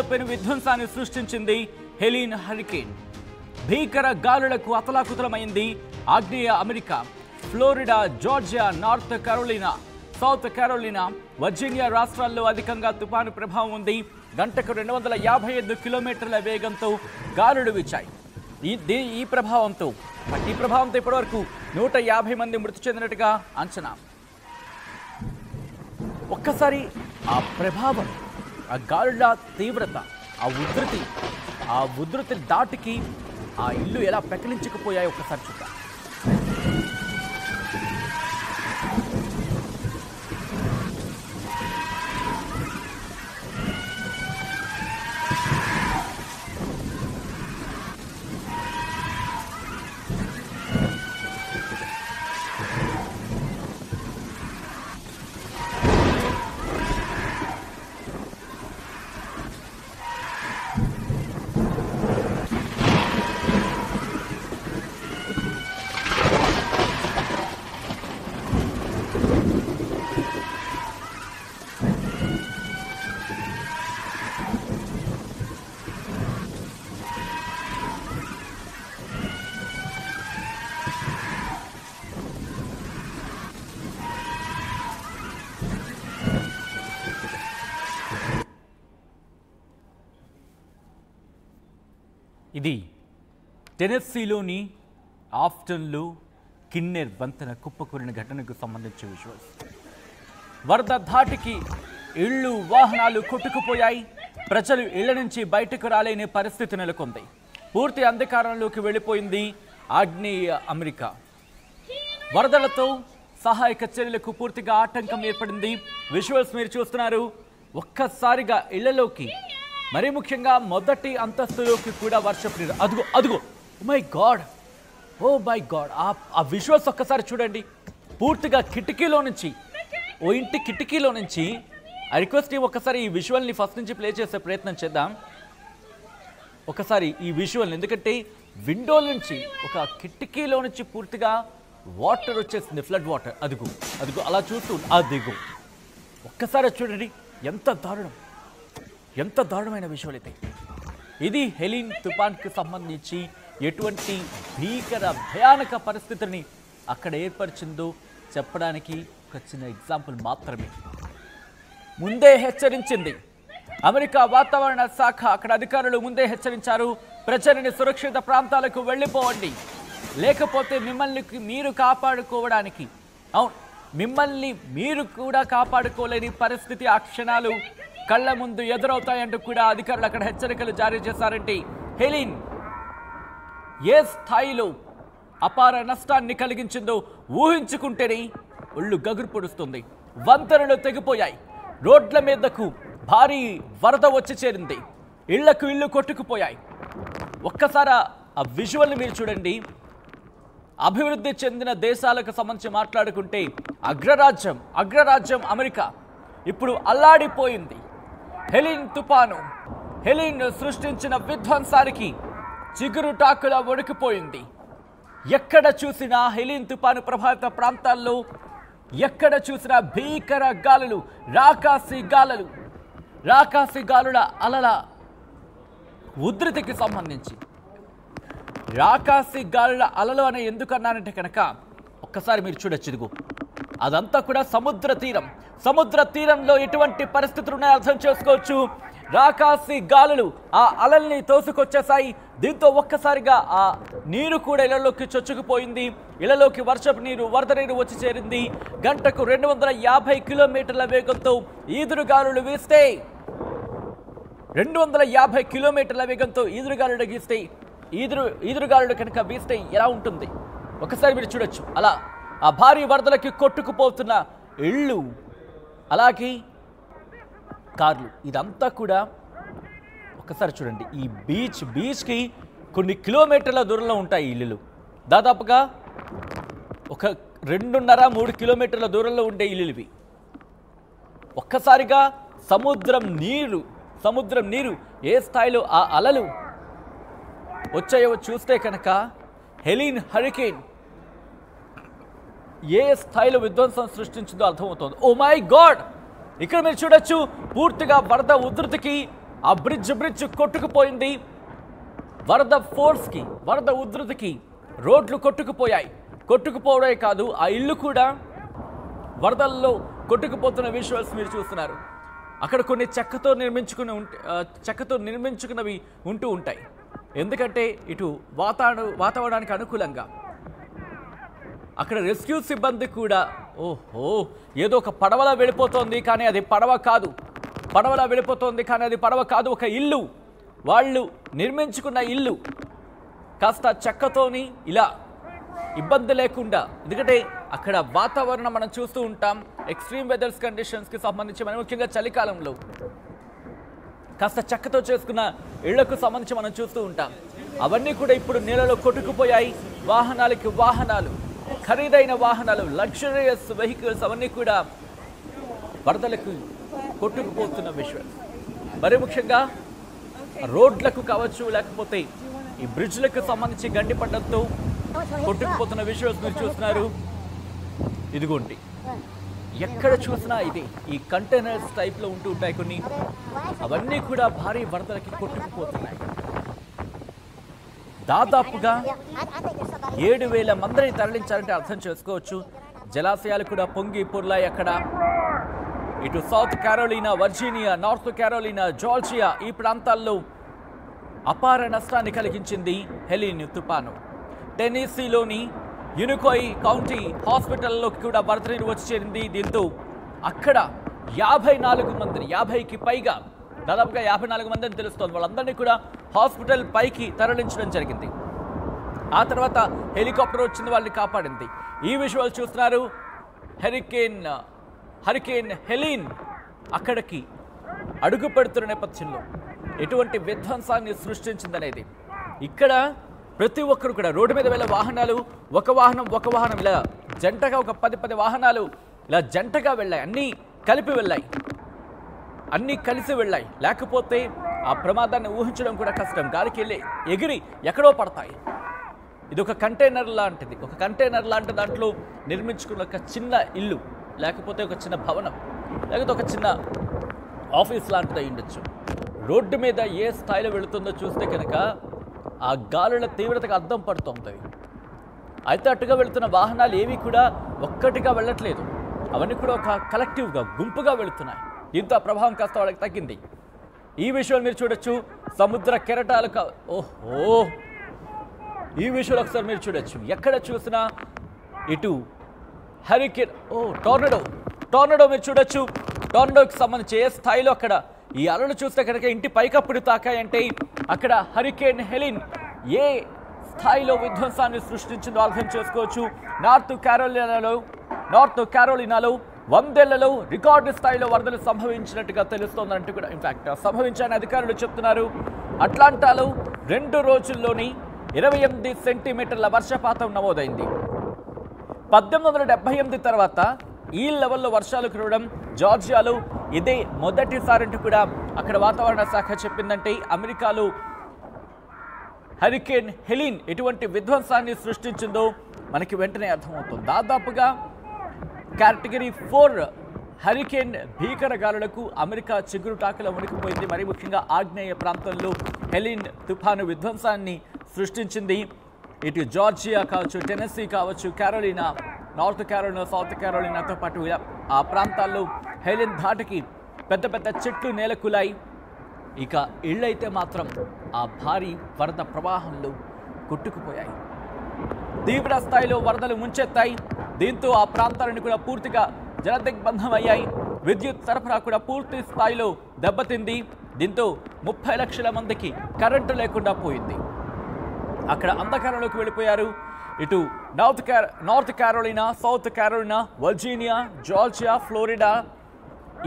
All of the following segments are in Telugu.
పెను విధ్వంసాన్ని సృష్టించింది హెలీన్ హరికేన్. భీకర గాలులకు అతలాకుతలమైంది ఆగ్నేయ America. Florida, Georgia, north Carolina, south Carolina, Virginia రాష్ట్రాల్లో అధికంగా తుఫాను ప్రభావం ఉంది. గంటకు 255 కిలోమీటర్ల వేగంతో గాలులు వీచాయి. ఈ ప్రభావంతో ఇప్పటివరకు 150 మంది మృతి చెందినట్టుగా అంచనా. ఒక్కసారి ఆ ప్రభావం, ఆ గాలుల తీవ్రత, ఆ ఉధృతి దాటికి ఆ ఇల్లు ఎలా పెకలించుకుపోయాయో ఒక్కసారి చూద్దాం. ఇది టెనెస్సీలోని ఆఫ్టన్లో కిన్నెర్ వంతెన కుప్పకూలిన ఘటనకు సంబంధించిన విజువల్స్. వరద ధాటికి ఇళ్ళు, వాహనాలు కొట్టుకుపోయాయి. ప్రజలు ఇళ్ల నుంచి బయటకు రాలేని పరిస్థితి నెలకొంది. పూర్తి అంధకారంలోకి వెళ్ళిపోయింది ఆగ్నేయ అమెరికా. వరదలతో సహాయక చర్యలకు పూర్తిగా ఆటంకం ఏర్పడింది. విజువల్స్ మీరు చూస్తున్నారు. ఒక్కసారిగా ఇళ్లలోకి, మరీ ముఖ్యంగా మొదటి అంతస్తులోకి కూడా వర్షపు నీరు. అదుగో ఓ మై గాడ్ ఆ విజువల్స్ ఒక్కసారి చూడండి. పూర్తిగా ఓ ఇంటి కిటికీలో నుంచి ఐ రిక్వెస్ట్ ఒక్కసారి ఈ విజువల్ని ఫస్ట్ నుంచి ప్లే చేసే ప్రయత్నం చేద్దాం. ఒకసారి ఈ విజువల్, ఎందుకంటే విండో నుంచి, ఒక కిటికీలో నుంచి పూర్తిగా వాటర్ వచ్చేసింది, ఫ్లడ్ వాటర్. అదుగు అలా చూస్తూ ఒక్కసారి చూడండి. ఎంత దారుణమైన విషయాలు అయితే. ఇది హెలీన్ తుఫాన్కి సంబంధించి ఎటువంటి భయానక పరిస్థితిని అక్కడ ఏర్పరిచిందో చెప్పడానికి ఒక చిన్న ఎగ్జాంపుల్ మాత్రమే. ముందే హెచ్చరించింది అమెరికా వాతావరణ శాఖ. అక్కడ అధికారులు ముందే హెచ్చరించారు, ప్రజలని సురక్షిత ప్రాంతాలకు వెళ్ళిపోవండి, లేకపోతే మిమ్మల్ని మీరు కాపాడుకోవడానికి, మిమ్మల్ని మీరు కూడా కాపాడుకోలేని పరిస్థితి ఆ క్షణాలు కళ్ళ ముందు ఎదురవుతాయంటూ కూడా అధికారులు అక్కడ హెచ్చరికలు జారీ చేశారంటే హెలీన్ ఏ స్థాయిలో అపార నష్టాన్ని కలిగించిందో ఊహించుకుంటేనే ఒళ్ళు గగురు పొడుస్తుంది. వంతెనలు తెగిపోయాయి, రోడ్ల మీదకు భారీ వరద వచ్చి చేరింది, ఇళ్లు కొట్టుకుపోయాయి. ఒక్కసారి ఆ విజువల్ని మీరు చూడండి. అభివృద్ధి చెందిన దేశాలకు సంబంధించి మాట్లాడుకుంటే అగ్రరాజ్యం అమెరికా ఇప్పుడు అల్లాడిపోయింది. హెలీన్ సృష్టించిన విధ్వంసానికి చిగురుటాకులా వణికిపోయింది. ఎక్కడ చూసినా హెలీన్ తుపాను ప్రభావిత ప్రాంతాల్లో ఎక్కడ చూసినా భీకర గాలులు, రాకాసి గాలుల అలల ఉధృతికి సంబంధించి. రాకాసి గాలుల అలలు అని ఎందుకన్నానంటే కనుక ఒక్కసారి మీరు చూడొచ్చు. అదంతా కూడా సముద్ర తీరంలో ఎటువంటి పరిస్థితులు ఉన్నాయో అర్థం చేసుకోవచ్చు. రాకాసి గాలులు ఆ అలల్ని తోసుకొచ్చేసాయి. దీంతో ఒక్కసారిగా ఆ నీరు కూడా ఇళ్లలోకి చొచ్చుకుపోయింది. ఇళ్లలోకి వర్షపు నీరు, వరద నీరు వచ్చి చేరింది. గంటకు 250 కిలోమీటర్ల వేగంతో ఈదురుగాలులు వీస్తే 250 కిలోమీటర్ల వేగంతో ఈదురుగాలులు కనుక వీస్తే ఎలా ఉంటుంది ఒకసారి మీరు చూడొచ్చు. అలా ఆ భారీ వరదలకి కొట్టుకుపోతున్న ఇళ్ళు, అలాగే కార్లు, ఇదంతా కూడా ఒక్కసారి చూడండి. ఈ బీచ్కి కొన్ని కిలోమీటర్ల దూరంలో ఉంటాయి ఇల్లులు. దాదాపుగా ఒక 2.5-3 కిలోమీటర్ల దూరంలో ఉండే ఇల్లులు ఇవి. ఒక్కసారిగా సముద్రం నీరు ఏ స్థాయిలో ఆ అలలు వచ్చాయో చూస్తే కనుక హెలీన్ హరికేన్ ఏ స్థాయిలో విధ్వంసం సృష్టించిందో అర్థమవుతోంది. ఓ మై గాడ్, ఇక్కడ మీరు చూడొచ్చు పూర్తిగా వరద ఉధృతికి ఆ బ్రిడ్జ్ కొట్టుకుపోయింది. వరద ఫోర్స్కి, వరద ఉధృతికి రోడ్లు కొట్టుకుపోయాయి. కొట్టుకుపోవడమే కాదు, ఆ ఇల్లు కూడా వరదల్లో కొట్టుకుపోతున్న విజువల్స్ మీరు చూస్తున్నారు. అక్కడ కొన్ని చెక్కతో నిర్మించుకున్నవి ఉంటూ ఉంటాయి. ఎందుకంటే ఇటు వాతావరణానికి అనుకూలంగా అక్కడ రెస్క్యూ సిబ్బంది కూడా ఏదో ఒక పడవలా వెళ్ళిపోతోంది, కానీ అది పడవ కాదు, ఒక ఇల్లు, వాళ్ళు నిర్మించుకున్న ఇల్లు కాస్త చెక్కతోని ఇలా ఇబ్బంది లేకుండా. ఎందుకంటే అక్కడ వాతావరణం మనం చూస్తూ ఉంటాం, ఎక్స్ట్రీమ్ వెదర్స్ కండిషన్స్కి సంబంధించి మనం ముఖ్యంగా చలికాలంలో కాస్త చెక్కతో చేసుకున్న ఇళ్లకు సంబంధించి మనం చూస్తూ ఉంటాం. అవన్నీ కూడా ఇప్పుడు నీళ్ళలో కొట్టుకుపోయాయి. వాహనాలు, ఖరీదైన వాహనాలు, లగ్జరియస్ వెహికల్స్ అవన్నీ కూడా వరదలకు కొట్టుకుపోతున్న విషయం. మరి ముఖ్యంగా రోడ్లకు కావచ్చు, లేకపోతే ఈ బ్రిడ్జ్లకు సంబంధించి గండిపడ్డంతో కొట్టుకుపోతున్న విజువల్స్ మీరు చూస్తున్నారు. ఇదిగోండి, ఎక్కడ చూసినా ఇది ఈ కంటైనర్స్ టైప్లో ఉంటూ ఉంటాయి కొన్ని. అవన్నీ కూడా భారీ వరదలకి కొట్టుకుపోతున్నాయి. దాదాపుగా 7,000 మందిని తరలించాలంటే అర్థం చేసుకోవచ్చు. జలాశయాలు కూడా పొంగి పొర్లాయి అక్కడ. ఇటు south Carolina, Virginia, north Carolina, Georgia ఈ ప్రాంతాల్లో అపార నష్టాన్ని కలిగించింది హెలిన్ తుపాను. టెన్నీసీలోని యునికోయి కౌంటీ హాస్పిటల్లోకి కూడా వరద నీరు వచ్చి చేరింది. దీంతో అక్కడ 54 మందిని, 50కి పైగా, దాదాపుగా 54 మందిని తెలుస్తోంది, వాళ్ళందరినీ కూడా హాస్పిటల్ పైకి తరలించడం జరిగింది. ఆ తర్వాత హెలికాప్టర్ వచ్చింది, వాళ్ళని కాపాడింది. ఈ విజువల్ చూస్తున్నారు. హరికేన్ హెలిన్ అక్కడికి అడుగు పెడుతున్న నేపథ్యంలో ఎటువంటి విధ్వంసాన్ని సృష్టించిందనేది. ఇక్కడ ప్రతి ఒక్కరు కూడా రోడ్డు మీద వెళ్ళే వాహనాలు, ఒక వాహనం ఇలా జంటగా, ఒక 10 వాహనాలు ఇలా జంటగా వెళ్ళాయి. అన్నీ కలిసి వెళ్ళాయి. లేకపోతే ఆ ప్రమాదాన్ని ఊహించడం కూడా కష్టం. గాలికి వెళ్ళి ఎగిరి ఎక్కడో పడతాయి. ఇది ఒక కంటైనర్ లాంటి దాంట్లో నిర్మించుకున్న ఒక చిన్న ఇల్లు, లేకపోతే ఒక చిన్న భవనం, లేకపోతే ఒక చిన్న ఆఫీస్ లాంటిది అయి ఉండొచ్చు. రోడ్డు మీద ఏ స్థాయిలో వెళుతుందో చూస్తే కనుక ఆ గాలుల తీవ్రతకు అద్దం పడుతుంది. అయితే అటుగా వెళుతున్న వాహనాలు ఏవి కూడా ఒక్కటిగా వెళ్ళట్లేదు. అవన్నీ కూడా ఒక కలెక్టివ్గా, గుంపుగా వెళుతున్నాయి. దీంతో ఆ ప్రభావం కాస్త వాళ్ళకి తగ్గింది. ఈ విషయాలు మీరు చూడొచ్చు. సముద్ర కెరటాలు ఈ విషయాలు ఒకసారి మీరు చూడొచ్చు. ఎక్కడ చూసినా ఇటు హరికేన్, టోర్నడో మీరు చూడొచ్చు. టోర్నడోకి సంబంధించి ఏ స్థాయిలో అక్కడ ఈ అలలు చూస్తే కనుక ఇంటి పైకప్పుడు తాకాయంటే అక్కడ హరికేన్ హెలిన్ ఏ స్థాయిలో విధ్వంసాన్ని సృష్టించిందో అర్థం చేసుకోవచ్చు. నార్త్ కెరోలినాలో 100 ఏళ్లలో రికార్డు స్థాయిలో వరదలు సంభవించినట్టుగా తెలుస్తోందంటూ కూడా, ఇన్ఫాక్ట్ సంభవించాయని అధికారులు చెప్తున్నారు. అట్లాంటాలో 2 రోజుల్లోని 28 సెంటీమీటర్ల వర్షపాతం నమోదైంది. 1878 తర్వాత ఈ లెవెల్లో వర్షాలు కురవడం జార్జియాలో ఇదే మొదటిసారంటూ కూడా అక్కడ వాతావరణ శాఖ చెప్పిందంటే అమెరికాలో హరికేన్ హెలిన్ ఎటువంటి విధ్వంసాన్ని సృష్టించిందో మనకి వెంటనే అర్థమవుతుంది. దాదాపుగా కేటగిరీ 4 హరికేన్ భీకర గాలులకు అమెరికా చిగురుటాకులో మునిగిపోయింది. మరి ముఖ్యంగా ఆగ్నేయ ప్రాంతంలో హెలిన్ తుఫాను విధ్వంసాన్ని సృష్టించింది. ఇటు జార్జియా కావచ్చు, టెన్నెసీ కావచ్చు, కెరోలినా, నార్త్ కెరోలినా, సౌత్ కెరోలినాతో పాటు ఆ ప్రాంతాల్లో హెలిన్ ధాటికి పెద్ద చెట్లు నేలకూలాయి. ఇక ఇళ్ళైతే మాత్రం ఆ భారీ వరద ప్రవాహంలో కొట్టుకుపోయాయి. తీవ్ర స్థాయిలో వరదలు ముంచెత్తాయి. దీంతో ఆ ప్రాంతాలను కూడా పూర్తిగా జలదిగ్బంధం అయ్యాయి. విద్యుత్ సరఫరా కూడా పూర్తి స్థాయిలో దెబ్బతింది. దీంతో 30 లక్షల మందికి కరెంటు లేకుండా పోయింది. అక్కడ అంధకారంలోకి వెళ్ళిపోయారు. ఇటు north Carolina, south Carolina, Virginia, Georgia, Florida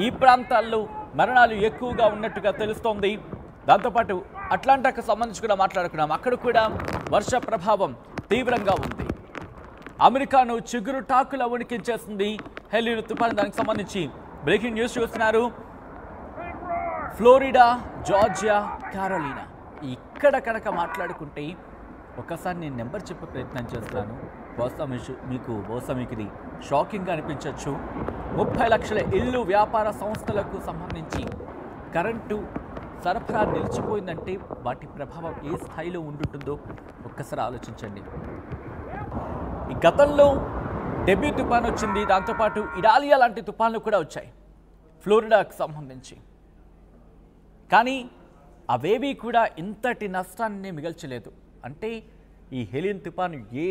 ఈ ప్రాంతాల్లో మరణాలు ఎక్కువగా ఉన్నట్టుగా తెలుస్తోంది. దాంతోపాటు అట్లాంటాకు సంబంధించి కూడా మాట్లాడుకున్నాం. అక్కడ కూడా వర్ష ప్రభావం తీవ్రంగా ఉంది. అమెరికాను చిగురు టాకుల వణికించేస్తుంది హెలిన్ తుఫాను. దానికి సంబంధించి బ్రేకింగ్ న్యూస్ చూస్తున్నారు. ఫ్లోరిడా, జార్జియా, కెరోలినా ఇక్కడ కనుక మాట్లాడుకుంటే ఒకసారి నేను నెంబర్ చెప్పే ప్రయత్నం చేస్తాను. బహుశా మీకు ఇది షాకింగ్గా అనిపించవచ్చు. 30 లక్షల ఇళ్ళు, వ్యాపార సంస్థలకు సంబంధించి కరెంటు సరఫరా నిలిచిపోయిందంటే వాటి ప్రభావం ఏ స్థాయిలో ఉంటుందో ఒక్కసారి ఆలోచించండి. ఈ గతంలో డెబ్యూ తుఫాన్ వచ్చింది, దాంతోపాటు ఇడాలియా లాంటి తుఫాన్లు కూడా వచ్చాయి ఫ్లోరిడాకు సంబంధించి. కానీ అవేవి కూడా ఇంతటి నష్టాన్ని మిగల్చలేదు. అంటే ఈ హెలిన్ తుఫాను ఏ